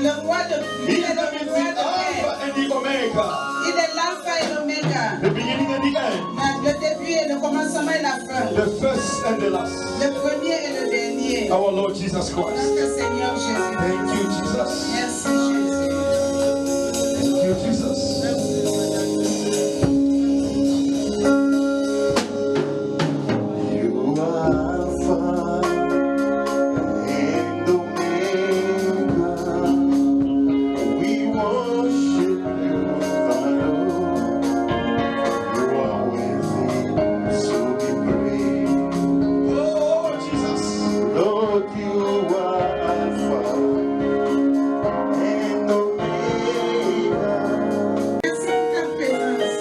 Le roi de He il est is the le roi de Alpha paix. and the Omega, Il est l'alpha et l'oméga. the beginning and the end, Le début et le commencement et la fin. the first and the last. Le premier et le dernier. Our Lord Jesus Christ. Notre Seigneur Jésus. Thank you, Jesus. Merci Jésus. Thank you, Jesus. You are Alpha and Omega. We worship you, Lord. You are worthy to be praised. Oh, Jesus. Lord, you are Alpha and Omega. Merci pour ta présence.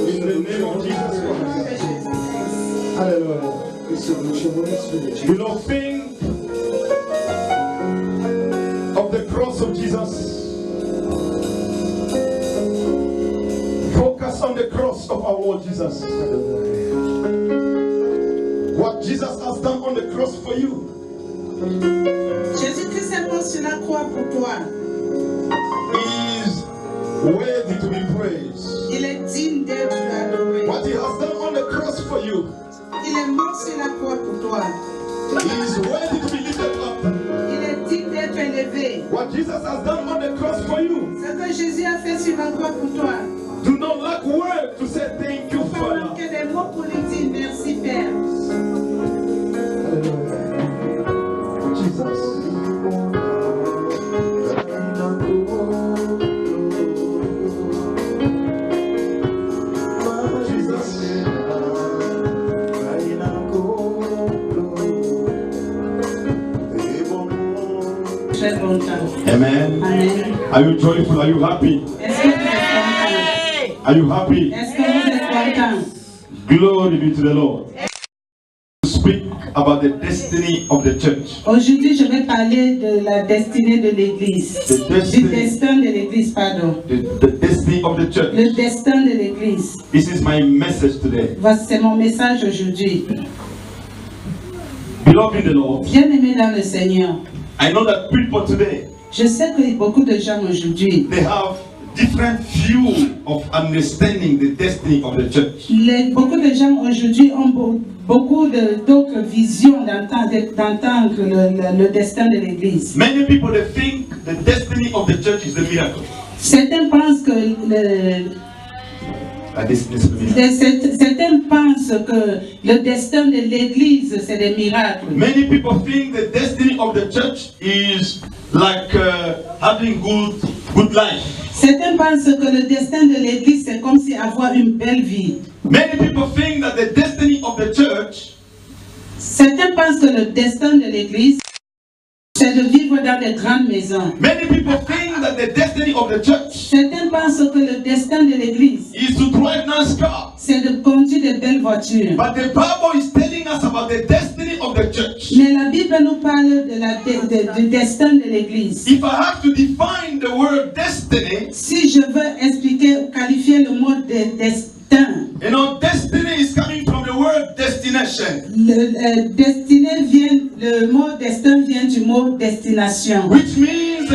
In the name of Jesus Au nom de Christ. Jésus-Christ. Hallelujah. Beloved, think of the cross of Jesus. Focus on the cross of our Lord Jesus. What Jesus has done on the cross for you. Jésus-Christ est mort sur la croix pour toi. Is worthy to be praised. Il est digne d'être adoré. What he has done on the cross for you. Il est mort sur la croix pour toi. He is worthy to be lifted up. Il est digne d'être élevé. What Jesus has done on the cross for you. Ce que Jésus a fait sur la croix pour toi. Do not lack words to say thank you, Pas Father. manquer des mots pour lui dire merci Père. Jesus. Très longtemps. Amen. Amen. Are you joyful? Are you happy? Est-ce que vous êtes content? Are you happy? Est-ce que vous êtes content? Glory be to the Lord. To speak about the destiny of the church. Aujourd'hui, je vais parler de la destinée de l'Église. The Du destiny, destin de l'Église, pardon. the destiny of the church. Le destin de l'Église. This is my message today. Voici, c'est mon message aujourd'hui. Beloved in the Lord, Bien-aimés dans le Seigneur, I know that people today, je sais que beaucoup de gens aujourd'hui, they have different view of understanding the destiny of the church. beaucoup de gens aujourd'hui ont beaucoup d'autres visions d'entendre le destin de l'Église. Many people, they think the destiny of the church is the miracle. Certains pensent que La destinée, c'est le miracle. certains pensent que le destin de l'Église c'est des miracles. Many people think the destiny of the church is like having good life. Certains pensent que le destin de l'Église c'est comme si avoir une belle vie. Many people think that the destiny of the church Certains pensent que le destin de l'Église c'est de vivre dans de grandes maisons. Many people think that the destiny of the church Certains pensent que le destin de l'Église is to drive nice cars. c'est de conduire de belles voitures. But the Bible is telling us about the destiny of the church. Mais la Bible nous parle du destin de l'Église. If I have to define the word destiny, Si je veux expliquer ou qualifier le mot de destin, you know, destiny is coming from the word destination, le mot destin vient du mot destination. which means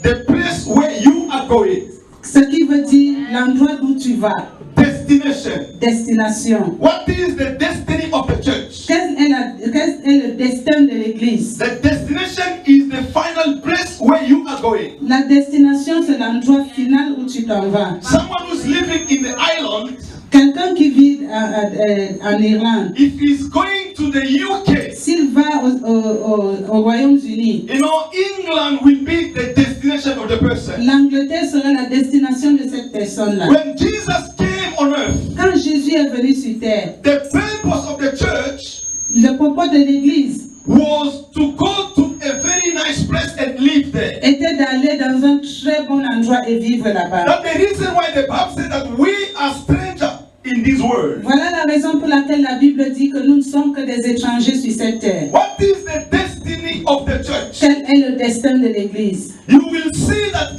the place where you are going. Ce qui veut dire l'endroit où tu vas. Destination. Destination. What is the destiny of the church? Quel est le destin de l'Église? The destination is the final place where you are going. La destination, c'est l'endroit final où tu t'en vas. Someone who's living in the island, Quelqu'un qui vit en Irlande, if he's going to the UK, s'il va au Royaume-Uni, you know, England will be the destination of the person. l'Angleterre sera la destination de cette personne-là. When Jesus came on earth, Quand Jésus est venu sur terre, the purpose of the church le propos de l'Église was to go to a very nice place and live there. était d'aller dans un très bon endroit et vivre là-bas. That's the reason why the Bible said that we are strangers in this world. Voilà la raison pour laquelle la Bible dit que nous ne sommes que des étrangers sur cette terre. What is the destiny of the church? Quel est le destin de l'Église? You will see that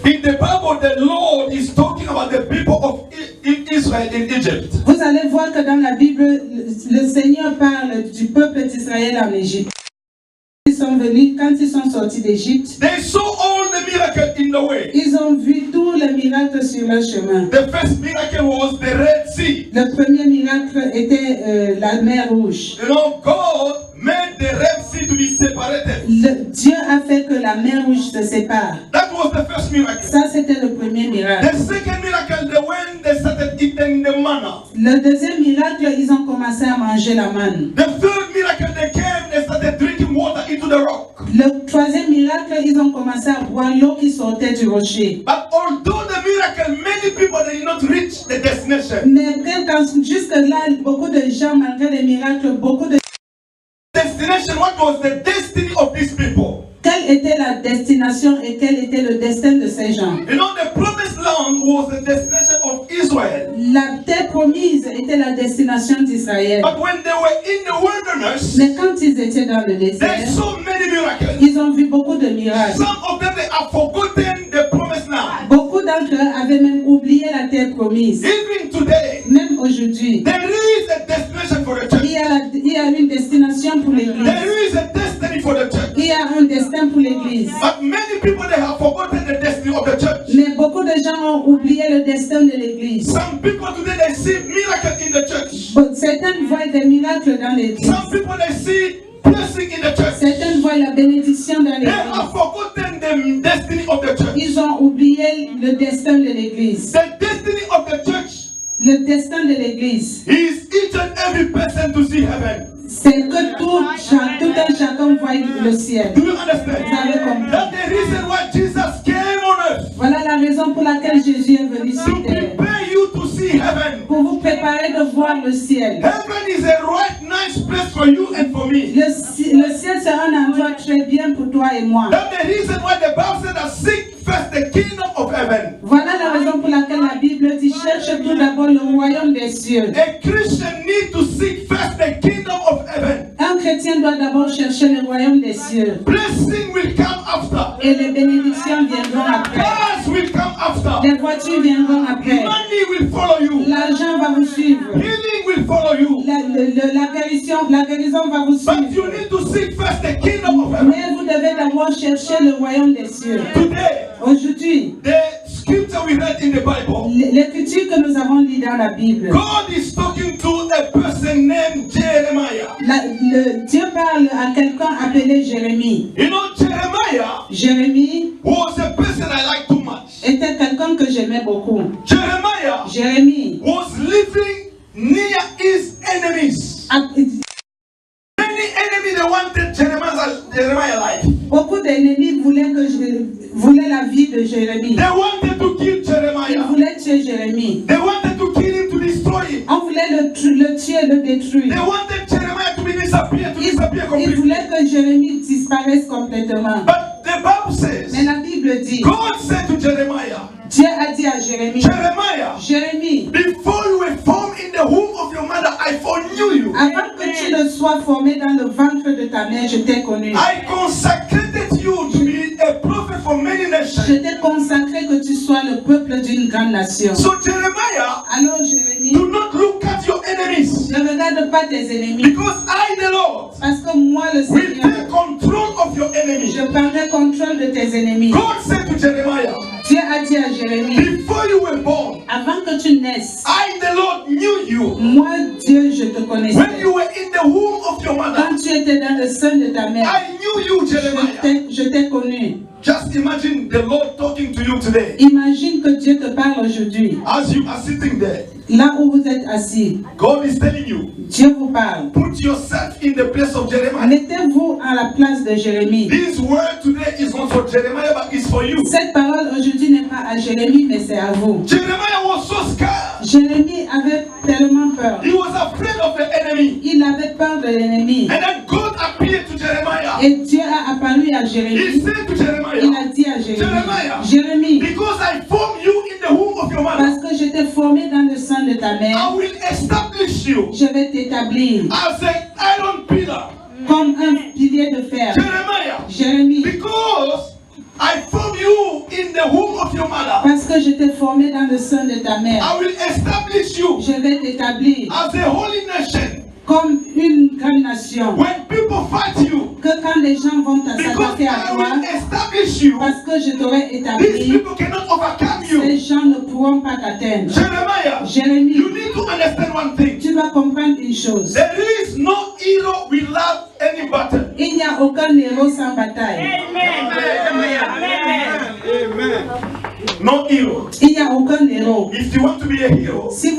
in the Bible, the Lord is talking about the people of Israel in Egypt. Vous allez voir que dans la Bible, le Seigneur parle du peuple d'Israël en Égypte. Ils sont venus, quand ils sont sortis d'Égypte, they saw all the miracles in the way. ils ont vu tous les miracles sur leur chemin. The first miracle was the Red Sea. Le premier miracle était la mer Rouge. You know, God made the Red Sea to be separated. Dieu a fait que la mer Rouge se sépare. That was the first miracle. Ça, c'était le premier miracle. The second miracle, when they started eating the manna. Le deuxième miracle, ils ont commencé à manger la manne. The third miracle, they came, they started drinking water into the rock. Le troisième miracle, ils ont commencé à boire l'eau qui sortait du rocher. But although the miracle, many people they did not reach the destination. Mais jusque-là, beaucoup de gens, malgré les miracles, beaucoup de... Destination, what was the destiny of these people? Quelle était la destination et quel était le destin de ces gens? You know, the promised land was the destination of Israel. La terre promise était la destination d'Israël. But when they were in the wilderness, Mais quand ils étaient dans le they désert, saw many miracles. ils ont vu beaucoup de miracles. Some of them they have forgotten the promised land. Beaucoup d'entre eux avaient même oublié la terre promise. Even today, Même aujourd'hui, there is a destination for the church. il y a une destination pour l'église. There is a destiny for the church. Il y a un destin pour l'église. But many people they have forgotten the destiny of the church. Mais beaucoup de gens ont oublié le destin de l'église. Some people today they see miracles in the church. Certains voient des miracles dans l'église. Some people they see blessing in the church. Certains voient la bénédiction dans They l'église. have forgotten the destiny of the church. Ils ont oublié le destin de l'église. The destiny of the church Le destin de l'église, is each and every person to see heaven. c'est que tout un chacun voit le ciel. Do you understand? Vous avez compris? That's the reason why Jesus came on earth. Voilà la raison pour laquelle Jésus est venu To sur terre. prepare you to see heaven. Pour vous préparer de voir le ciel. Heaven is a right nice place for you and for me. Le ciel c'est un endroit très bien pour toi et moi. That's the reason why the Bible said that seek first the kingdom of heaven. Voilà la raison pour laquelle la Bible dit cherche tout d'abord le royaume des cieux. A Christian need to seek first the kingdom of heaven. Un chrétien doit d'abord chercher le royaume des cieux. Blessing will come after. Et les bénédictions viendront après. Cars will come after. Les voitures viendront après. Money will follow you. L'argent va vous suivre. Healing will follow you. La guérison va vous But you suivre. need to seek first the kingdom of heaven. Mais vous devez d'abord chercher le royaume des cieux. Today, Aujourd'hui, the scripture we read in the Bible, l'écriture que nous avons lue dans la Bible, God is talking to a person named Jeremiah. Dieu parle à quelqu'un appelé Jérémie. You know, Jeremiah Jérémie was a person I like too much. était quelqu'un que j'aimais beaucoup. Jeremiah Jérémie was living near his enemies. Many enemies they wanted Jeremiah life. Beaucoup d'ennemis voulaient la vie de Jérémie. They wanted to kill Ils Jeremiah. voulaient tuer Jérémie. They wanted to kill him, to destroy him. On voulait le tuer, le They détruire. wanted Jeremiah to disappear Ils completely. voulaient que Jérémie disparaisse complètement. But the Bible says, Mais la Bible dit, God said to Jeremiah, Dieu a dit à Jérémie, Jeremiah, Jérémie, before you were formed in the womb of your mother, I foreknew you. avant que tu ne sois formé dans le ventre de ta mère, je t'ai connu. I consecrated you to be a prophet for many Je nations. t'ai consacré que tu sois le peuple d'une grande nation. So Jeremiah, Alors Jérémie, do not look at your enemies, ne regarde pas tes ennemis. because I, the Lord, Parce que moi, le will Seigneur, take control of your enemies. je prendrai contrôle de tes ennemis. God said to Jeremiah, Dieu a dit à Jérémie, before you were born, avant que tu naisses, I, the Lord, knew you. moi, Dieu, je te connaissais. When you were in the womb of your mother, Quand tu étais dans le sein de ta mère, I knew you, Jeremiah. je t'ai connu. Just imagine the Lord talking to you today Imagine que Dieu te parle aujourd'hui. as you are sitting there. Là où vous êtes assis, God is telling you, Dieu vous parle. put yourself in the place of Jeremiah. Mettez-vous à la place de Jérémie. This word today is not for Jeremiah, but it's for you. Cette parole aujourd'hui n'est pas à Jérémie, mais c'est à vous. Jeremiah was so scared. Jérémie avait tellement peur. He was afraid of the enemy. Il avait peur de l'ennemi. And then God appeared to Jeremiah. Et Dieu a apparu à He Jérémie. said to Il Jeremiah, a dit à Jeremiah, Jérémie, because I formed you in the womb of your mother, parce que je t'ai formé dans le sein de ta I mère, will establish you je vais t'établir as an iron pillar. comme un pilier de fer. Jeremiah, Jérémie, because I formed you in the womb of your mother, parce que je t'ai formé dans le sein de ta mère, I will establish you je vais t'établir as a holy nation. comme une grande nation. When people fight you, que quand les gens vont because s'attaquer à I toi, will establish you. parce que je t'aurai These établi, people cannot overcome ces you. gens ne pourront pas t'atteindre. Jeremiah, Jérémie, you need to understand one thing. tu dois comprendre une chose. There is no hero without any battle. Il n'y a aucun héros sans bataille. No hero. Il n'y a aucun héros. If you want to be a hero, Si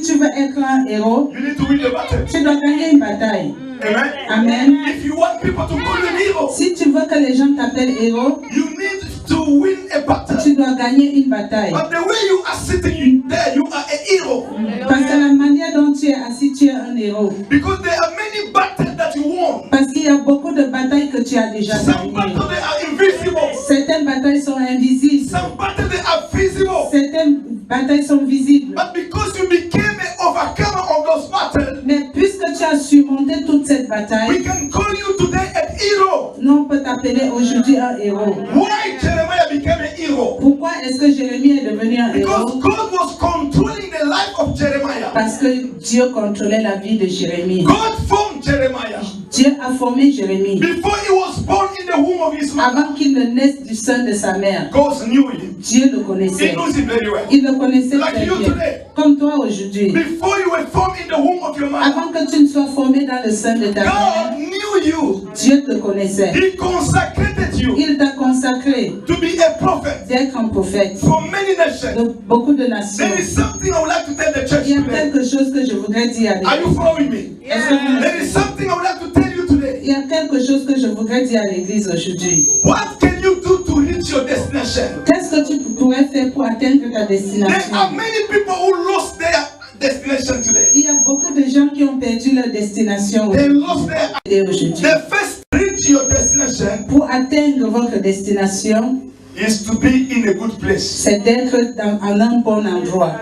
tu veux être un héros, you need to win the battle. tu dois gagner une bataille. Amen. Amen. If you want people to call you hero, Si tu veux que les gens t'appellent héros, you need to win a battle. tu dois gagner une bataille. But the way you are sitting there, you are a hero. Parce que la manière dont tu es assis, tu es un héros. Because there are many battles that you won. Parce qu'il y a beaucoup de batailles que tu as déjà Some gagnées. battles they are invisible. Certaines batailles sont invisibles. Some battles they are visible. Certaines batailles sont visibles. But because you became an overcomer of those battles, Mais puisque tu as surmonté toute cette we bataille, can call you today a hero. nous on peut t'appeler aujourd'hui un héros. Why Jeremiah became a hero? Pourquoi est-ce que Jérémie est devenu un Because héros? God was controlling the life of Jeremiah. Parce que Dieu contrôlait la vie de Jérémie. God formed Jeremiah Dieu a formé Jérémie. before he was born in the womb of his mother. Avant qu'il ne naisse du sein de sa mère, God knew him. Dieu le He connaissait. knows him very well. Il le connaissait Like très you bien. today. Comme toi aujourd'hui. Before you were formed in the womb of your mother, Avant que tu ne sois formé dans le sein de ta God mère, knew you. Dieu te connaissait. He consecrated you Il t'a consacré to be a prophet d'être un prophète for many nations. de beaucoup de nations. There is something I would like to tell the church Il y a today. quelque chose que je voudrais dire à Are you l'église. following me? Est-ce que vous me There is something I would like to tell you today. Il y a quelque chose que je voudrais dire à l'église aujourd'hui. What can you do to reach your destination? Qu'est-ce que tu pourrais faire pour atteindre ta There destination? are many people who lost their destination today. Il y a beaucoup de gens qui ont perdu leur destination They lost their. aujourd'hui. The first reach your destination Pour atteindre votre destination, is to be in a good place. c'est d'être en un bon endroit.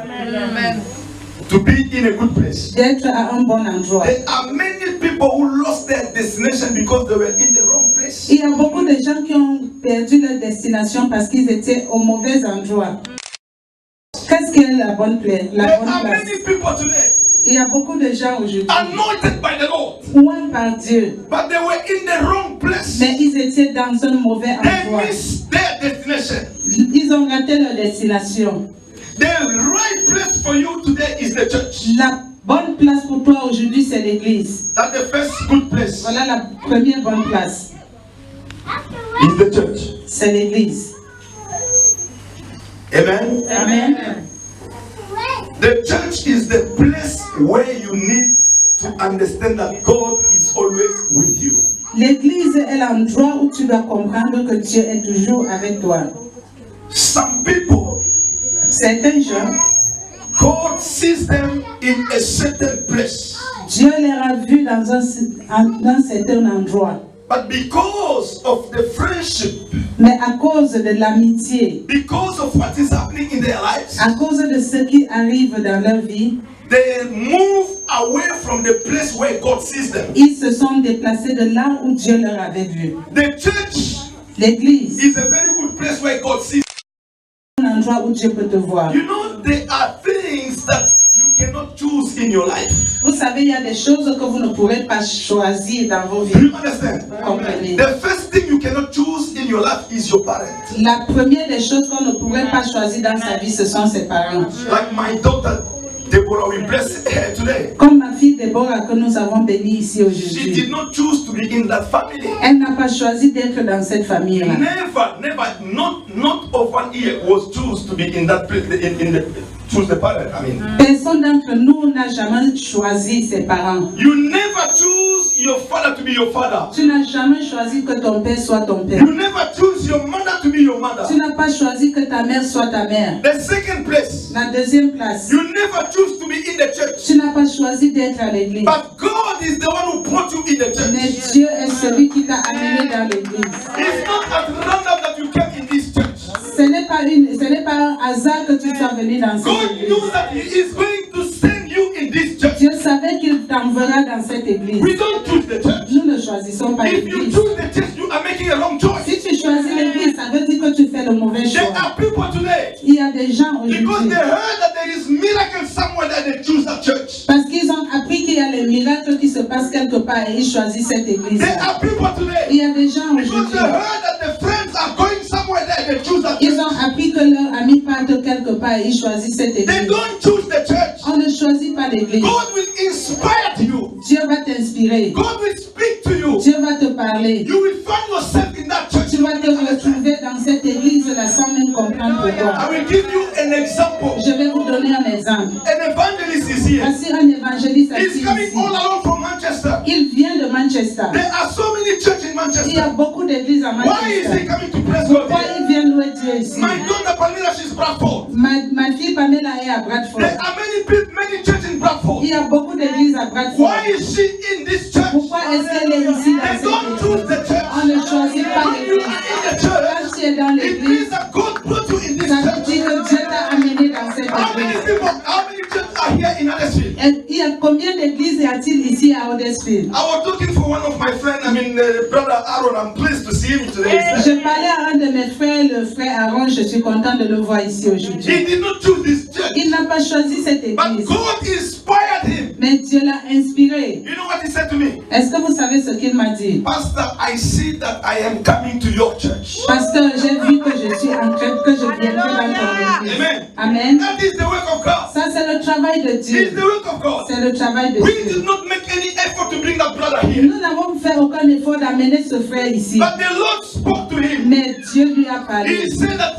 To be in a good place. D'être à un bon endroit. There are many people who lost their destination because they were in the wrong place. Il y a beaucoup de gens qui ont perdu leur destination parce qu'ils étaient au mauvais endroit. Qu'est-ce qui est la bonne place? There La bonne are place. many people today Il y a beaucoup de gens aujourd'hui, anointed by the Lord, oués par Dieu, but they were in the wrong place. mais ils étaient dans un mauvais They endroit. missed their destination. Ils ont raté leur destination. The right place for you today is the church. La bonne place pour toi aujourd'hui, c'est l'église. That's the first good place. Voilà la première bonne place. Is the church. C'est l'église. Amen. Amen. The church is the place where you need to understand that God is always with you. L'église est l'endroit où tu dois comprendre que Dieu est toujours avec toi. Some people, Certains gens, God sees them in a certain place. Dieu les a vus dans un certain endroit. But because of the friendship, Mais à cause de l'amitié, because of what is happening in their lives, à cause de ce qui arrive dans leur vie, they move away from the place where God sees them. ils se sont déplacés de là où Dieu leur avait vu. The church L'église is a very good place where God sees. est un endroit où Dieu peut te voir. You know, there are things that you cannot choose in your life. Vous savez, il y a des choses que vous ne pourrez pas choisir dans vos Do vies. you understand? Comprenez? The first thing you cannot choose in your life is your parent. La première des choses qu'on ne pourrait pas choisir dans sa vie, ce sont ses parents. Like my daughter, Deborah, we bless her today. Comme ma fille Déborah que nous avons bénie ici She did aujourd'hui. not choose to be in that family. Elle n'a pas choisi d'être dans cette famille-là. Not of 1 year was choose to be in that place, choose the parent. I mean, Personne d'entre nous n'a jamais choisi ses parents. you never choose your father to be your father. Tu n'as jamais choisi que ton père soit ton père. You never choose your mother to be your mother. Tu n'as pas choisi que ta mère soit ta mère. The second place, La deuxième place, you never choose to be in the church. tu n'as pas choisi d'être à l'église. But God is the one who brought you in the Mais church. Dieu est celui qui t'a amené dans l'église. It's not at random that you came in this church. Ce n'est pas un hasard que tu sois venu dans cette God église. knows that He is going to send you in this church. Dieu savait qu'il t'enverra dans cette église. We don't choose the church. Nous ne choisissons pas If you l'église. choose the church, you are making a wrong choice. Si tu choisis l'église, ça veut dire que tu fais le mauvais There choix. are people today, Il y a des gens because aujourd'hui, they heard that there is miracle somewhere that they choose that church. parce qu'ils ont appris qu'il y a les miracles miracle qui se passe quelque part et ils choisissent cette église. There are people today. Il y a des gens Because aujourd'hui, they heard that the friends are going somewhere there, they choose that ils church. ont appris que leurs amis partent quelque part et ils choisissent cette They église. don't choose the church. On ne choisit pas l'église. God will inspire you. Dieu va t'inspirer. God will speak to you. Dieu va te parler. You will find yourself in that church. Tu vas te retrouver dans cette église là sans même comprendre pourquoi. I will give you an example. Je vais vous donner un exemple. An evangelist is here. Voici un évangéliste He's assis coming ici. all along from Manchester. Il vient de Manchester. There are so many churches in Il y a Manchester. beaucoup d'églises à Why is he Manchester. coming to praise God Pourquoi here? il vient louer Dieu ici? My daughter Pamela, she's Bradford. Ma fille Pamela est à Bradford. There are many people, many churches in Bradford. Il y a beaucoup d'églises à Bradford. Why is she in this church? Pourquoi est-ce qu'elle est ici dans They cette don't choose église? the church. On ne choisit pas When you l'église. are in the Quand church, tu es dans it l'église, means that God brought you in this ça veut church. dire que Dieu t'a amené dans cette How many église. people, how many churches are here in Huddersfield? Et il y a combien d'églises y a-t-il ici à Huddersfield? I was looking for one of my friends, brother Aaron. I'm pleased to see him today. Je parlais à un de mes frères, le frère Aaron, je suis content de le voir ici aujourd'hui. He did not choose this church, Il n'a pas choisi cette but église, God inspired him. mais Dieu l'a inspiré. You know what he said to me? Est-ce que vous savez ce qu'il m'a dit? Pastor, I see that I am coming to your church. Pasteur, j'ai vu que je suis en train, que je viendrai dans ton église. Amen. Amen. That is the work of God. Ça, c'est le travail de It's Dieu. the work of God. C'est le travail de We Dieu. did not make any effort to bring that brother here. Nous n'avons fait aucun effort d'amener ce frère ici. But the Lord spoke to him. Mais Dieu lui a He parlé. said that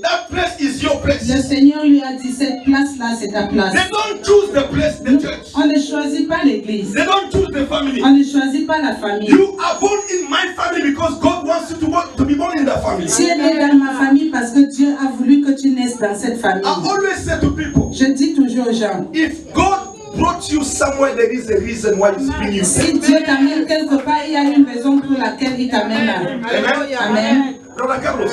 that place is your place. Le Seigneur lui a dit, cette place-là, c'est ta place. They don't choose the place, the church. On ne choisit pas l'église. They don't choose the family. On ne choisit pas la famille. You are born in my family because God wants you to be born in that family. Tu es né dans ma famille parce que Dieu a voulu que tu naisses dans cette famille. I always say to people, Je dis toujours aux gens, if God brought you somewhere, there is a reason why He's bringing you si there. Dieu t'amène quelque part, il y a une raison pour laquelle il t'amène là. Amen. Amen. Brother Carlos,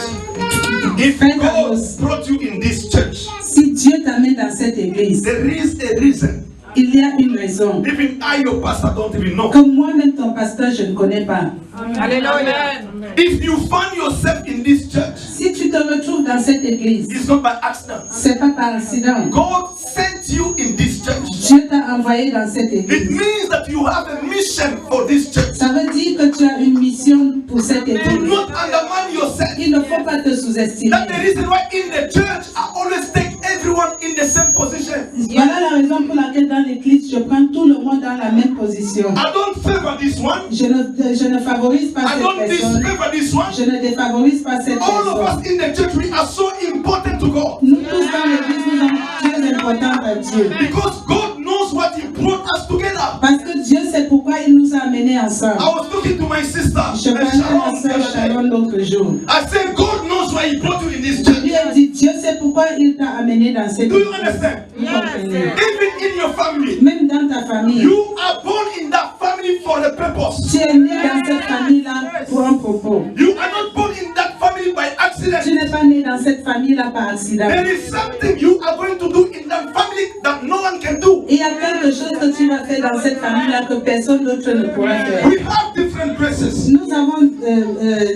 if Frère God Carlos. brought you in this church, Si Dieu t'amène dans cette église, there is a reason. il y a une raison Even I, your pastor, don't even know. que moi-même ton pasteur, je ne connais pas. Alléluia. If you find yourself in this church, Si tu te retrouves dans cette église, it's not by accident. c'est pas par accident. God sent you in this church. Dieu t'a envoyé dans cette It église. means that you have a mission for this church. Ça veut dire que tu as une mission pour cette Do église. not undermine yourself. Il ne faut pas te sous-estimer. That's the reason why in the church I always take everyone in the same position. Voilà la raison pour laquelle dans l'église, je prends tout le monde dans la même position. I don't favor this one. Je ne favorise pas I cette don't personne. disfavor this one. Je ne défavorise pas cette All of personne. us in the church, we are so important to God. Nous tous dans l'église, nous sommes très importants à Dieu. Because God knows what He brought us together. Parce que Dieu sait pourquoi il nous a amenés ensemble. I was talking to my sister, Je parlais à Sharon, ma the soeur other day. Sharon l'autre jour. I said, God knows why He brought you in this Je lui church. ai dit, Dieu sait pourquoi il t'a amené dans cette Do you église. understand? Vous comprenez? Even in your family, Même dans ta famille, you are born in that family for a purpose. tu es né dans cette famille-là pour un propos. You are not born in that family by Tu accident. n'es pas né dans cette famille-là par accident. There is something you are going to do in that family that no one can do. Il y a quelque chose que tu vas faire dans cette famille-là que personne d'autre ne pourra faire. We have different graces. Nous avons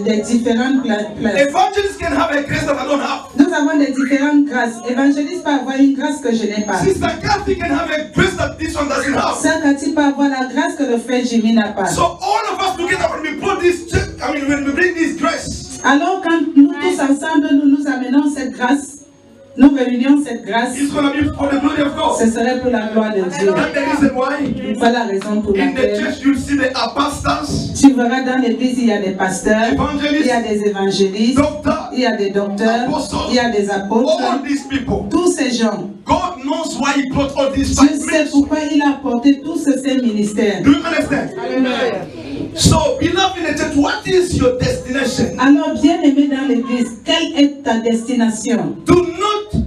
des différentes places. Evangelists can have a grace that I don't have. Nous avons des différentes grâces. Évangéliste peut avoir une grâce que je n'ai pas. Sister Kathy can have a grace that this one doesn't have. Sœur Cathy peut avoir la grâce que le frère Jimmy n'a pas. So all of us together, when we put this, when we bring this grace, Alors quand nous tous ensemble, nous amenons cette grâce, nous réunions cette grâce, it's going to be for the glory of God. ce serait pour la gloire de Dieu. That's the reason why Voilà la raison pour in the laquelle church you'll see the apostles, tu verras dans l'église, il y a des pasteurs, il y a evangelists, des évangélistes, doctors, il y a des docteurs, il y a des apôtres, all these people. tous ces gens. God knows why He brought all these Dieu five sait ministries. pourquoi il a apporté tous ces ministères. Do you understand? So, beloved in the church, what is your destination? Alors, bien-aimé dans l'église, quelle est ta destination? Do not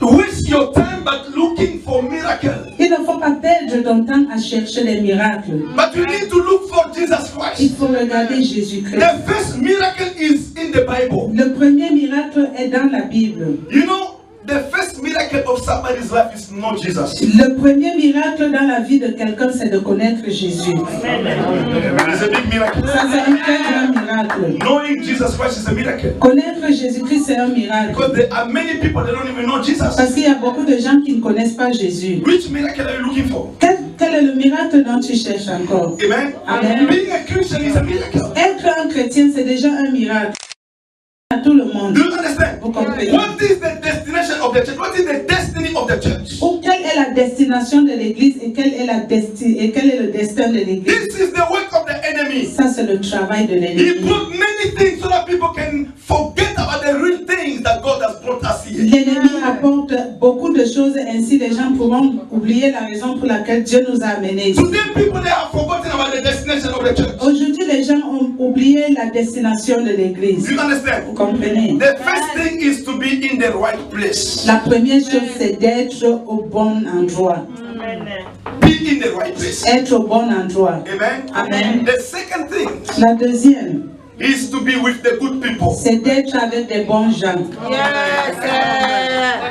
waste your time but looking for miracles. Il ne faut pas perdre ton temps à chercher les miracles. But you need to look for Jesus Il Christ. faut regarder Jésus-Christ. The first miracle is in the Bible. Le premier miracle est dans la Bible. You know, the first miracle of somebody's life is not Jesus. Le premier miracle dans la vie de quelqu'un, c'est de connaître Jésus. It's a big miracle. Ça, c'est un très grand miracle. Knowing Jesus Christ is a miracle. Connaître Jésus-Christ, c'est un miracle. Because there are many people that don't even know Jesus. Parce qu'il y a beaucoup de gens qui ne connaissent pas Jésus. Which miracle are you looking for? Quel Quel est le miracle dont tu cherches encore? Amen. Amen. Being a Christian is a miracle. Être un chrétien, c'est déjà un miracle. À tout le monde. Do you understand? Vous comprenez? What is the destination of the church? What is the destiny of the church? Ou quelle est la destination de l'église et quel est le destin de l'église? This is the work of the enemy. Ça, c'est le travail de He l'ennemi. put many things so that people can forget about the real things that God has brought us here. L'ennemi apporte beaucoup de choses, ainsi les gens pourront oublier la raison pour laquelle Dieu nous a amenés. Today, people they have forgotten about the destination of the church. Aujourd'hui, les gens ont oublié la destination de l'église. Do you understand? Vous comprenez? The first thing is to be in the right place. La première chose, c'est d'être au bon endroit. Be in the right place. Être au bon endroit. Amen. Amen. The second thing La deuxième, is to be with the good people. c'est d'être avec des bons gens.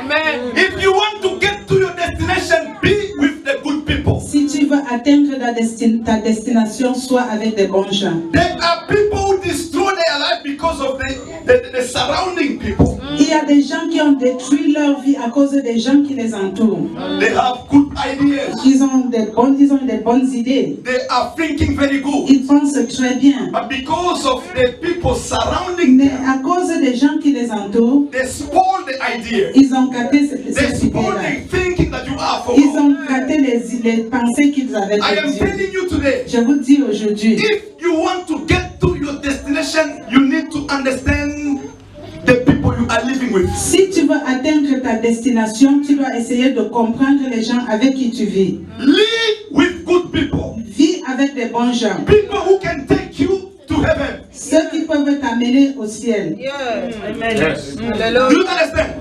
Amen. If you want to get to your destination, be with the good people. Si tu veux atteindre ta destination, sois avec des bons gens. There are people who destroy their life because of the surrounding people. Il y a des gens qui ont détruit leur vie à cause des gens qui les entourent. They have good ideas. Ils ont des bonnes idées. They are thinking very good. Ils pensent très bien. But because of the people surrounding Mais them, à cause des gens qui les entourent, they spoil the idea. ils ont gâté They cette spoil idée-là. the thinking that you are for Ils God. ont gâté les pensées qu'ils avaient I de am Dieu. telling you today, Je vous dis aujourd'hui, if you want to get to your destination, you need to understand the people you are living with. si tu veux atteindre ta destination, tu dois essayer de comprendre les gens avec qui tu vis. Live with good people. Vis avec des bons gens. People who can take you to heaven. Ceux qui peuvent t'amener au ciel. Amen. Do you understand?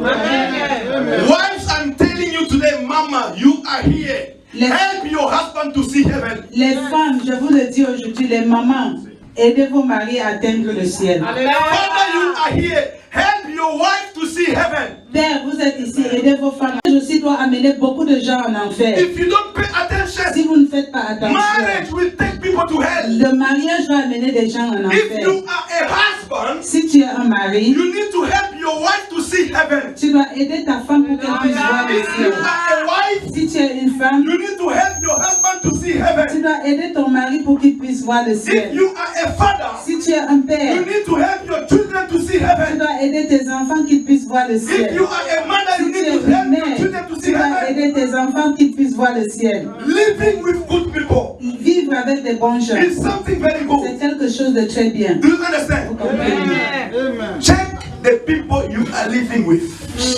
Wives, I'm telling you today, Mama, you are here. Help your husband to see heaven. Les femmes, je vous le dis aujourd'hui, les mamans, aidez vos maris à atteindre le ciel. Father, you are here. Help your wife to see heaven. Père, vous êtes ici, aidez vos femmes. Je aussi dois amener beaucoup de gens en enfer. If you don't pay attention, Si vous ne faites pas attention, marriage will take people to hell. le mariage va amener des gens en If enfer. you are a husband, Si tu es un mari, you need to help your wife to see heaven. tu dois aider ta femme pour qu'elle puisse voir le If you ciel. are a wife, Si tu es une femme, you need to help your husband to see tu heaven. dois aider ton mari pour qu'il puisse voir le If ciel. you are a father, Si tu es un père, you need to help your children to see tu heaven. dois aider tes enfants qu'ils puissent voir le If ciel. you are a mother, Si you tu need es to une help your mère, children to tu see dois heaven. aider tes enfants qu'ils puissent voir le ciel. Living with good people Vivre avec des bons gens, is something very c'est good. quelque chose de très bien. Do you understand? Comprenez? Check the people you are living with.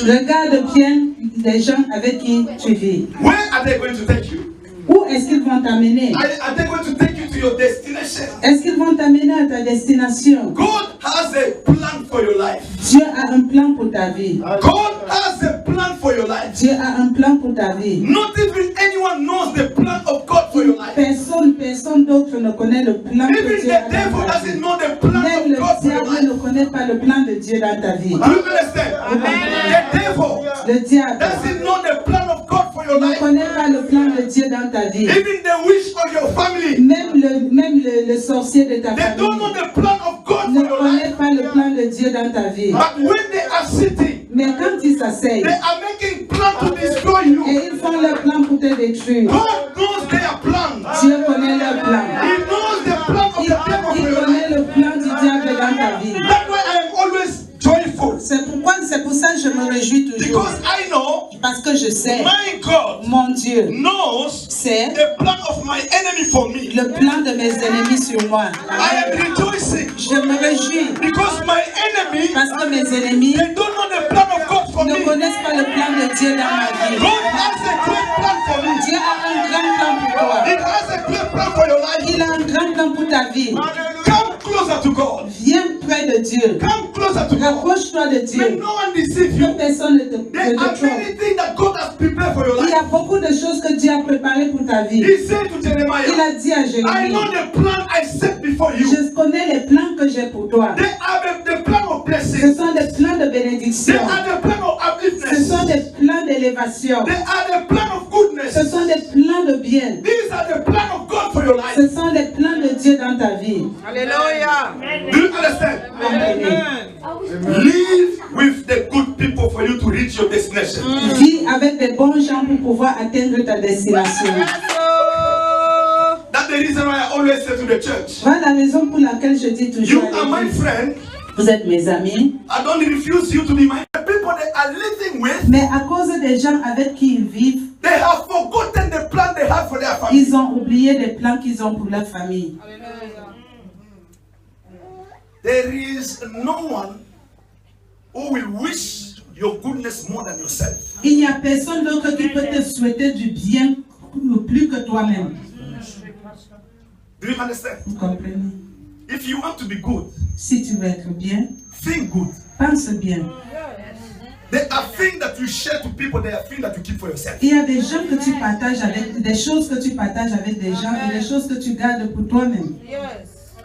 Regarde bien les gens avec qui tu vis. Where are they going to take you? Où est-ce qu'ils vont t'amener? Are they going to take you to your destination? Est-ce qu'ils vont t'amener à ta destination? God has a plan for your life. Dieu a un plan pour ta vie. God has a plan for your life. Dieu a un plan pour ta vie. Not even anyone knows the plan of God for your life. Personne d'autre ne connaît le plan que Even Dieu a the dans devil ta vie. doesn't know the plan Même of le God for your diable life. ne connaît pas le plan de Dieu dans ta vie. Do you understand? The devil Le diable doesn't know the plan of God for your ne life. connaît pas le plan de Dieu dans ta vie. Even the wish of your family. Même le sorcier de ta They don't know famille the plan of God ne for your life. connaît pas le plan de Dieu dans ta vie. But when they are sitting, Mais quand ils s'asseyent they are making plans to destroy you. et ils font leur plan pour te détruire, God knows their plan. Dieu connaît leur plan. He knows the plan of the devil for Il your life. connaît le plan du diable dans ta vie. That's why I am always joyful. C'est pour ça que je me réjouis toujours. Because I know Parce que je sais, my God mon Dieu knows sait the plan of my enemy for me. le plan de mes ennemis sur moi. I am rejoicing Je me réjouis because my enemy, parce que mes ennemis they don't know the plan of God for ne me. connaissent pas le plan de Dieu dans ma vie. God has a great plan for me. Dieu a un grand plan pour toi. He has a great plan for your life. Il a un grand plan pour ta vie. Come closer to God. Viens près de Dieu. Come closer to God. Rapproche-toi de When Dieu. no one deceives Que you, personne ne te there are trompe. many things that God has prepared for your Il y life. a beaucoup de choses que Dieu a préparées pour ta vie. He said to Il Jeremiah, a dit à I Jérémie, know the plan I set before you. je connais les plans que j'ai pour toi. They are the plan of Ce blessing. sont des plans de They bénédiction. are the plan of Ce upliftness. sont des plans d'élévation. They are the plan of goodness. Ce sont des plans de bien. These are the plan of God for your life. Ce sont des plans de Dieu dans ta vie. Alléluia. Do you understand? Comprenez? Live with the good people for you to reach your destination. Vis avec des bons gens pour pouvoir atteindre ta destination. Yes, Lord. reason why I always say to the church, Voilà la raison pour laquelle je dis you toujours are à my l'église, friend. vous êtes mes amis, I don't refuse you to be my the people they are living with. mais à cause des gens avec qui ils vivent, They have forgotten the plan they have for their family. ils ont oublié les plans qu'ils ont pour leur famille. There is no one who will wish your goodness more than yourself. Il n'y a personne d'autre qui peut te souhaiter du bien plus que toi-même. Do you understand? Vous comprenez? If you want to be good, Si tu veux être bien, think good. pense bien. There are things that you share to people, there are things that you keep for yourself. Il y a des gens que tu partages avec, des choses que tu partages avec des gens et des choses que tu gardes pour toi-même.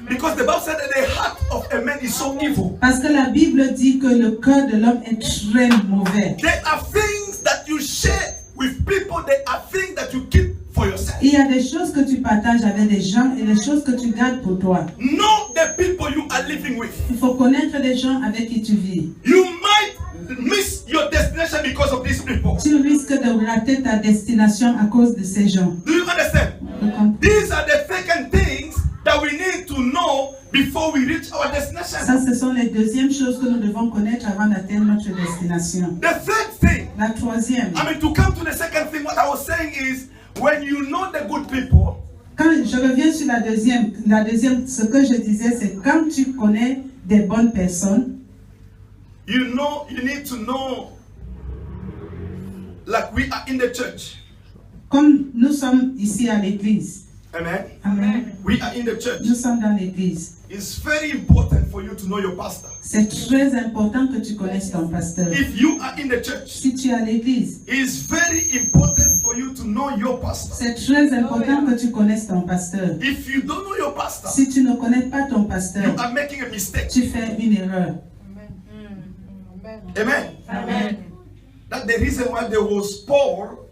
Because the Bible said that the heart of a man is so evil. Parce que la Bible dit que le cœur de l'homme est très mauvais. There are things that you share with people, there are things that you keep for yourself. Il y a des choses que tu partages avec des gens et des choses que tu gardes pour toi. Know the people you are living with. Il faut connaître les gens avec qui tu vis. You might miss your destination because of these people. Tu risques de rater ta destination à cause de ces gens. Do you understand? Vous comprenez? These are the second things that we need to know before we reach our destination. Ça, ce sont les deuxièmes choses que nous devons connaître avant d'atteindre notre destination. The third thing, La troisième, I mean, to come to the second thing, what I was saying is when you know the good people, quand je reviens sur la deuxième, ce que je disais, c'est quand tu connais des bonnes personnes, you need to know, like we are in the church. comme nous sommes ici à l'église. Amen. Amen. We are in the church. Nous sommes dans l'église. It's very important for you to know your pastor. C'est très important que tu connaisses ton pasteur. If you are in the church, Si tu es à l'église, it's very important for you to know your pastor. c'est très important que tu connaisses ton pasteur. If you don't know your pastor, Si tu ne connais pas ton pasteur, you are making a mistake. tu fais une erreur. Amen. Amen. That's the reason why there was Paul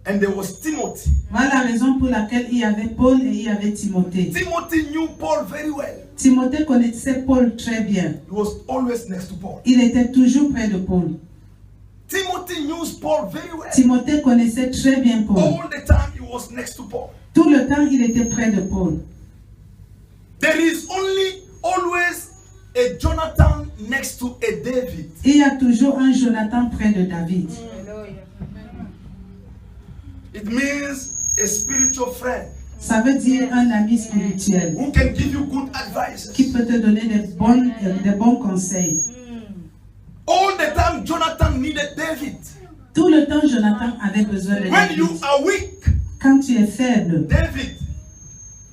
and there was Timothy. Voilà la raison pour laquelle il y avait Paul et il y avait Timothée. Timothy knew Paul very well. Timothée connaissait Paul très bien. He was always next to Paul. Il était toujours près de Paul. Timothy knew Paul very well. Timothée connaissait très bien Paul. All the time he was next to Paul. Tout le temps, il était près de Paul. There is always a Jonathan next to a David. Il y a toujours un Jonathan près de David. It means a spiritual friend Ça veut dire un ami spirituel who can give you good advice. qui peut te donner des bons conseils. All the time Jonathan needed David. Tout le temps, Jonathan avait besoin de When you David. are weak, Quand tu es faible, David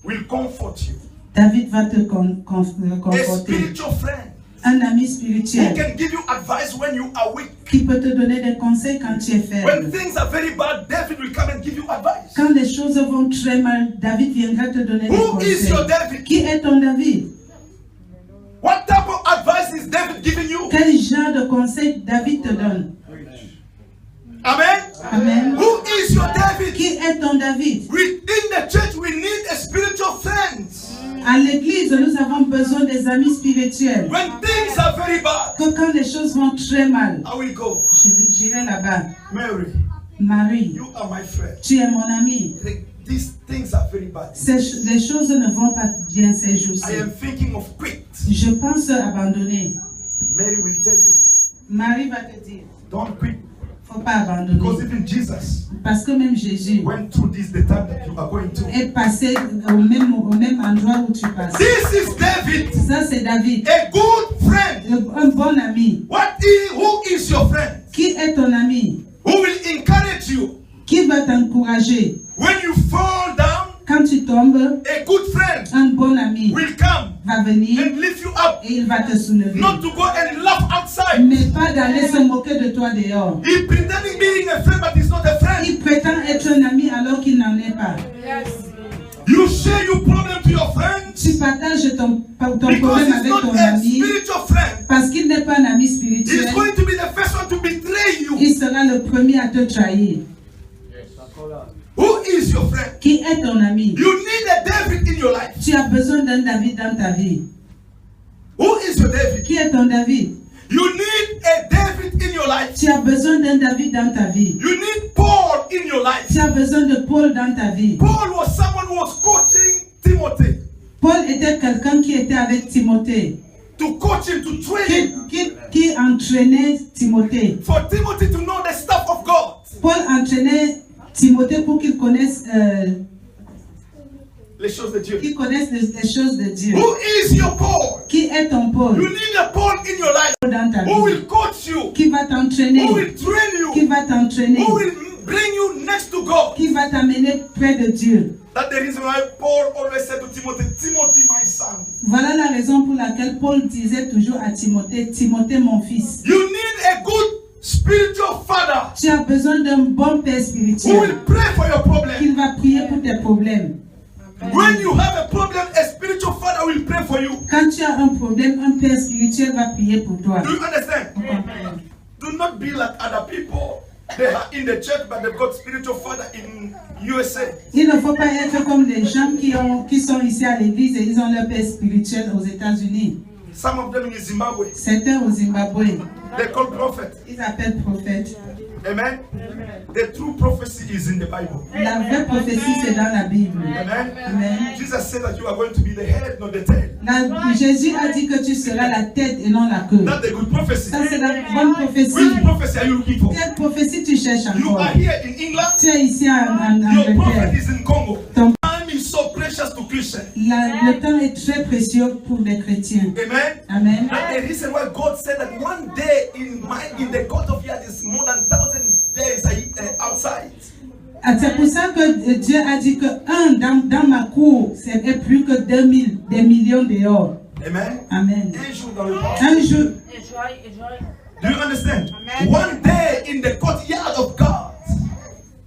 will comfort you. David va te A conforter. spiritual friend Un ami who spirituel can give you advice when you are weak. qui peut te donner des conseils quand tu es When faible. things are very bad, David will come and give you advice. Quand les choses vont très mal, David viendra te donner des Who is your conseils. David? Qui est ton David? What type of advice is David giving you? Quel genre de conseils David te donne? Amen. Amen. Who is your David? Qui est ton David? Within the church, we need a spiritual friend. À l'église, nous avons besoin des amis spirituels. When things are very bad, Que quand les choses vont très mal, I will go. j'irai là-bas. Mary, Marie, you are my friend. tu es mon ami. These things are very bad. Les choses ne vont pas bien ces I jours-ci. am thinking of quit. Je pense abandonner. Mary will tell you, Marie va te dire, don't quit. faut pas abandonner. Because even Jesus Parce que même Jésus went through this the time that you are going to. est passé au même endroit où tu passes. This is David, Ça, c'est David, a good friend. un bon ami. Who is your friend? Qui est ton ami? Who will encourage you Qui va t'encourager? when you fall down? Quand tu tombes, A good friend un bon ami will come va venir and lift you up, et il va te soulever. not to go and laugh outside. Mais pas d'aller se moquer de toi dehors. He pretending being a friend, but he's not a friend. Il prétend être un ami alors qu'il n'en est pas. You share your problem to your friends Tu partages ton because problème he's avec not ton a ami spiritual friend. parce qu'il n'est pas un ami He's spirituel. going to be the first one to betray you. Il sera le premier à te trahir. Who is your friend? Qui est ton ami? You need a David in your life. Tu as besoin d'un David dans ta vie. Who is your David? Qui est ton David? You need a David in your life. Tu as besoin d'un David dans ta vie. You need Paul in your life. Tu as besoin de Paul dans ta vie. Paul was someone who was coaching Timothy Paul était quelqu'un qui était avec Timothée, to coach him, to train him, qui entraînait Timothée. for Timothy to know the stuff of God. Paul entraînait Timothée pour qu'il connaisse, Les choses de Dieu. les choses de Dieu. Who is your Paul? Qui est ton You Paul need a Paul in your life dans ta who vie? will coach you, Qui va t'entraîner? who will train Qui you, va t'entraîner? who will bring you next to God. Qui va t'amener près de Dieu? That's the reason why Paul always said to Timothy, Timothy, my son. Voilà la raison pour laquelle Paul disait toujours à Timothée, Timothée mon fils, You need a good spiritual father tu as besoin d'un bon père who spirituel will pray for your problem. qui va prier pour tes problèmes. When you have a problem, a spiritual father will pray for you. Quand tu as un problème, un père spirituel va prier pour toi. Do you understand? Do not be like other people. They are in the church, but they've got spiritual father in USA. Il ne faut pas être comme les gens qui sont ici à l'église et ils ont leur père spirituel aux États-Unis. Some of them in Zimbabwe, Certains au Zimbabwe, they call prophet. ils appellent prophètes. Amen. The true prophecy is in the Bible. La vraie prophétie, c'est dans la Bible. Amen. Amen. Jesus said that you are going to be the head, not the tail. Jésus a dit que tu seras la tête et non la queue. That's the good prophecy. Ça, c'est la bonne prophétie. Which prophecy are you looking for? Quelle prophétie tu cherches You encore? are here in England. Tu es ici en Your prophet Angleterre. is in Congo. Ton- Time is so precious to Christians. Le temps est très précieux pour les chrétiens. Amen. Amen. And the reason why God said that one day in the court of years is more than 1,000 days outside. Ah, c'est pour ça que Dieu a dit que dans ma cour, c'est plus que des millions dehors. Amen. Amen. Un jour dans le paradis. Un jour, Do you understand? One day in the courtyard of God.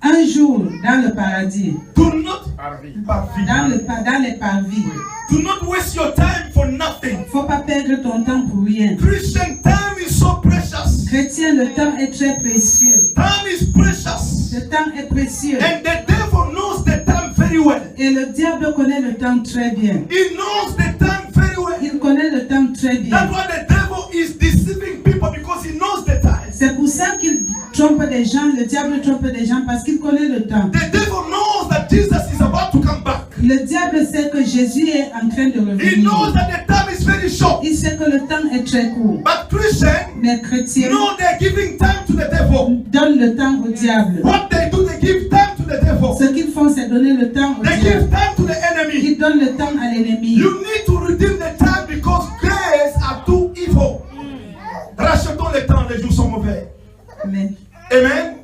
un jour dans le paradis, Do not dans les parvis. Do not waste your time for nothing. Faut pas perdre ton temps pour rien. Christian time is so precious. Chrétien, le temps est très précieux. Time is precious. Le temps est précieux. And the devil knows the time very well. Et le diable connaît le temps très bien. He knows the time very well. Il connaît le temps très bien. That's why the devil is deceiving people because he knows the time. C'est pour ça qu'il trompe des gens, le diable trompe des gens parce qu'il connaît le temps. The devil knows that Jesus is about to come back. Le diable sait que Jésus est en train de He knows revenir. that the time is very short. Il sait que le temps est très court. But Christians Mais chrétiens know they're giving time to the devil. donnent le temps au diable. What they do, they give time to the devil. Ce qu'ils font, c'est donner le temps au They diable. give time to the enemy. Ils donnent le temps à l'ennemi. You need to redeem the time because days are too evil. Rachetons le temps, les jours sont mauvais. Amen. Amen.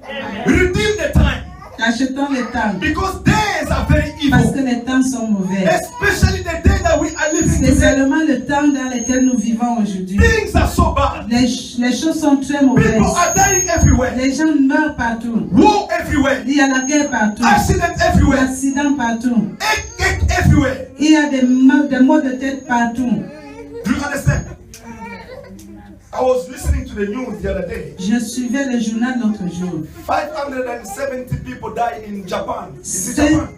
Redeem the time Achetons le temps because days are very parce que evil. les temps sont mauvais. Especially the day that we are living today. Spécialement le temps dans lequel nous vivons aujourd'hui. Things are so bad. Les choses sont très mauvaises. People are dying everywhere. Les gens meurent partout. War everywhere. Il y a la guerre partout. Accident everywhere. Accidents partout. Ache everywhere. Il y a des maux de tête partout. Do you understand? I was listening to the news the other day. Je suivais le journal l'autre jour. 570 people died in Japan. Is it C'est- Japan?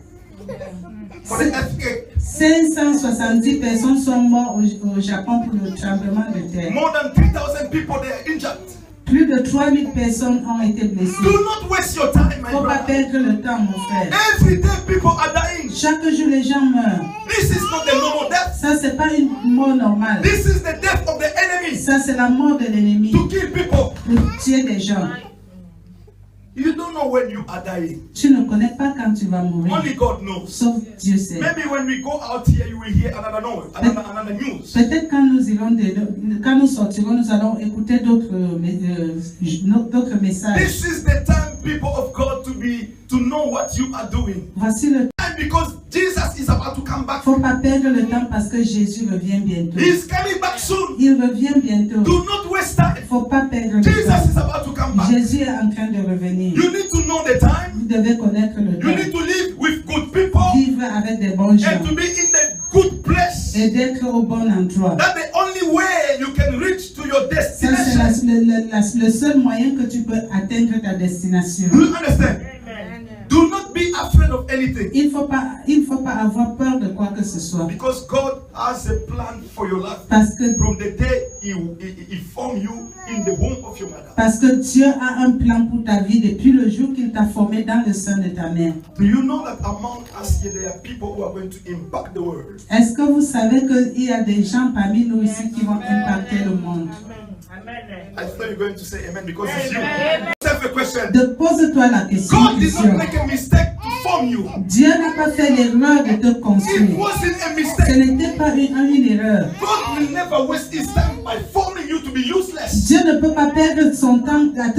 For the earthquake. 570 personnes sont mortes au Japon pour le tremblement de terre. More than 3,000 people they are injured. Plus de 3000 personnes ont été blessées. Do not waste your time, my Faut pas brother. perdre le temps, mon frère. Every day people are dying. Chaque jour, les gens meurent. This is not the normal death. Ça, c'est pas une mort normale. This is the death of the enemy Ça, c'est la mort de l'ennemi to kill people. pour tuer des gens. You don't know when you are dying. Tu ne connais pas quand tu vas mourir. Only God knows. Sauf Dieu sait. Maybe when we go out here, you will hear another news. Peut-être quand quand nous sortirons, nous allons écouter d'autres messages. This is the time, people of God, to know what you are doing. Voici le temps. Because Jesus is about to come back. Faut pas perdre le temps parce que Jésus revient bientôt. He's coming back soon. Il revient bientôt. Do not waste time. Faut pas perdre le Jesus temps. is about to come back. Jésus est en train de revenir. You need to know the time. Vous devez connaître le You need temps. to live with good people Vivre avec des bons gens and to be in the good place. et d'être au bon endroit. That's the only way you can reach to your Ça, c'est destination. le seul moyen que tu peux atteindre ta destination. Do you understand? Do not be be afraid of anything. Il faut pas avoir peur de quoi que ce soit. Because God has a plan for your life. Parce que From the day He formed you in the womb of your mother. Parce que Dieu a un plan pour ta vie depuis le jour qu'il t'a formé dans le sein de ta mère. Do you know that among us here there are people who are going to impact the world? Est-ce que vous savez qu'il y a des gens parmi nous ici qui vont impacter le monde? I thought you were going to say amen because it's you. Yourself a question. Pose-toi la question. God did not make a mistake to form you. Dieu n'a pas fait l'erreur de te It construire. wasn't a Ce mistake. n'était pas une erreur. God will never waste His time by forming you to be useless. Dieu ne peut pas perdre son temps à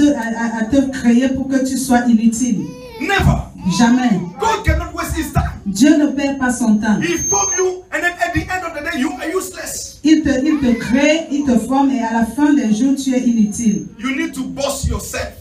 te créer pour que tu sois inutile. Never. Jamais. God cannot waste His time. Dieu ne perd pas son temps. He formed you, and then at the end of the day, you are useless. Il te crée, il te forme et à la fin des jours, tu es inutile. You need to boss yourself.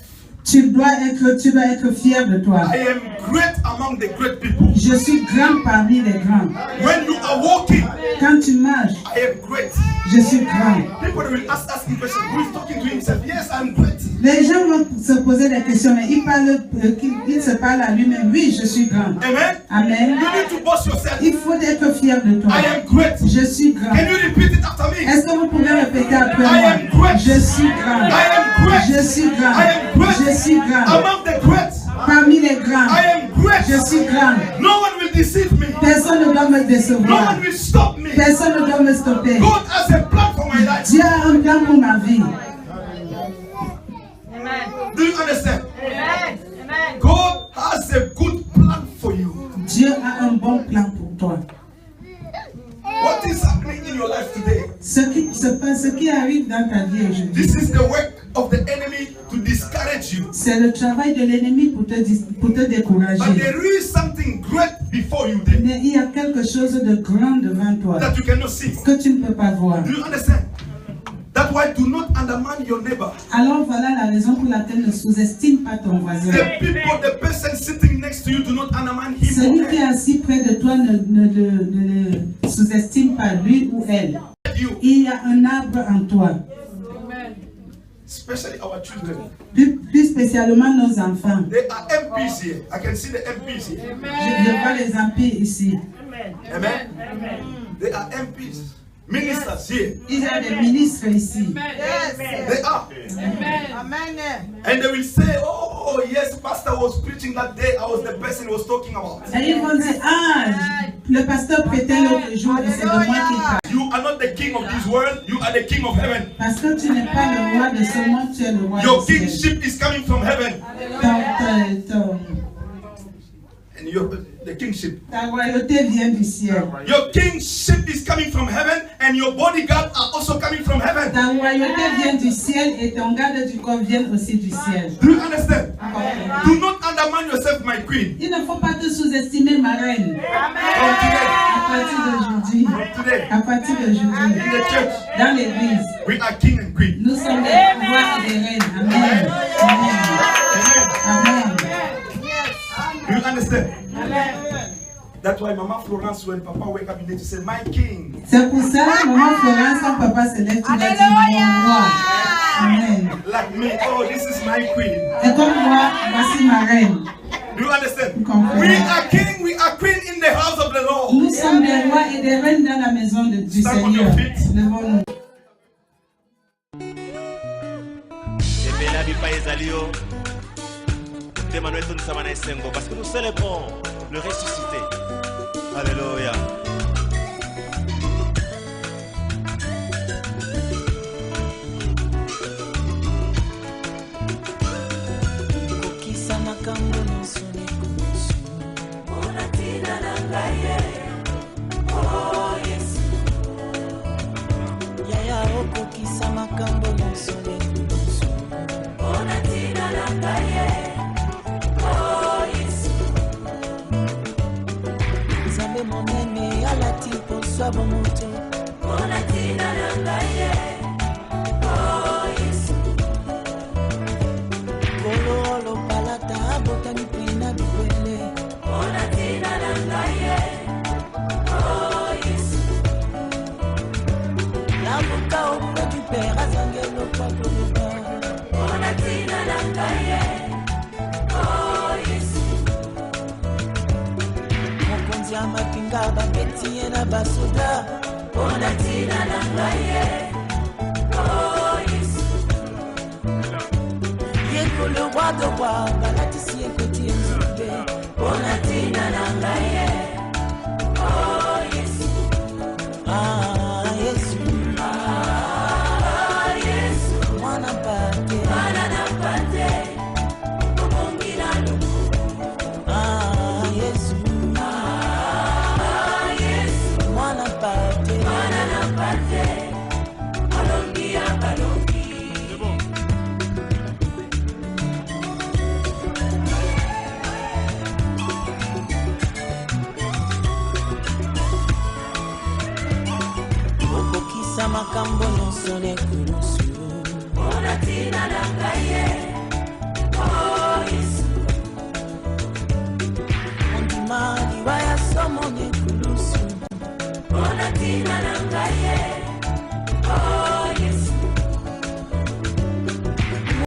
Tu dois être fier de toi. I am great among the great people. Je suis grand parmi les grands. When you are walking, Quand tu marches, I am great. je suis grand. People will asking questions. Who is talking to himself? Yes, I'm great. Les gens vont se poser des questions, mais il se parle à lui-même. Oui, je suis grand. Amen. Amen. You need to boss yourself. Il faut être fier de toi. I am great. Je suis grand. Can you repeat it after me? Est-ce que vous pouvez répéter après I moi? am great. Je suis grand. I am great. Je suis grand. I am great. Je suis grand. Among the great, Parmi les grands, I am great. je suis grand. No one will deceive me. Personne ne doit me No décevoir. one will stop me. Personne ne doit me stopper. God has a plan for my life. Dieu a un plan pour ma vie. Do you understand? God has a good plan for you. Dieu a un bon plan pour toi. What is happening in your life today? Ce qui se passe, ce qui arrive dans ta vie aujourd'hui, This is the work of the enemy to discourage you. c'est le travail de l'ennemi pour te décourager. But there is something great before you there Mais il y a quelque chose de grand devant toi that you cannot see. que tu ne peux pas voir. Do you understand? That's why do not undermine your neighbor. Alors voilà la raison pour laquelle ne sous-estime pas ton voisin. The people, the person sitting next to you, do not undermine him. Celui or qui est her. assis près de toi ne le sous-estime pas, lui ou elle. You, Il y a un arbre en toi, especially our children. plus spécialement nos enfants. They are MPs here. I can see the MPs here. Je vois les empires ici. Amen. They are MPs. Ministers here. Il y a des ministres ici. They are. And they will say, oh yes, pastor was preaching that day. I was the person he was talking about. Et ils vont dire, ah, le pasteur prêtait l'autre jour et c'est de moi qu'il parle. You are not the king of this world. You are the king of heaven. Parce que tu n'es pas le roi de ce monde, tu es le roi Your du ciel. kingship is coming from heaven. And the kingship. Ta royauté vient du ciel. Your kingship is coming from heaven, and your bodyguards are also coming from heaven. Ta royauté vient du ciel et ton garde du corps vient aussi du ciel. Do you understand? Do not undermine yourself, my queen. Il ne faut pas te sous-estimer, ma reine. From today, À partir d'aujourd'hui, from today, à partir d'aujourd'hui, in the church, dans l'église, we are king and queen. nous sommes des rois et des reines. Amen. Amen. Amen. Amen. Do you understand? That's why Mama Florence, when Papa wake up, you need to say, my king. C'est pour ça, maman Florence, quand papa se lève, tu vas dire mon roi. Amen. Like me, oh, this is my queen. Et comme moi, voici ma reine. Do you understand? Comprends. We are king, we are queen in the house of the Lord. Nous sommes des rois et des reines dans la maison du Stand on Seigneur. your feet. Levons-nous. Parce que nous célébrons le ressuscité. Alléluia. Kokisa makambo nyonso nekosu mpona ntina na ngai ye o Yesu yaya okokisa makambo nyonso nekosu mpona ntina na ngai ye o Yesu Nzambe monene mapinga baketi na basoda pona tina na ngaye oh Yesu yeko le roi de roi balatisi ekoti nzube pona tina na ngaye oh Yesu ah Yesu ah Yesu mwana pate makambo nyonso nekulusu pona tina na ngaye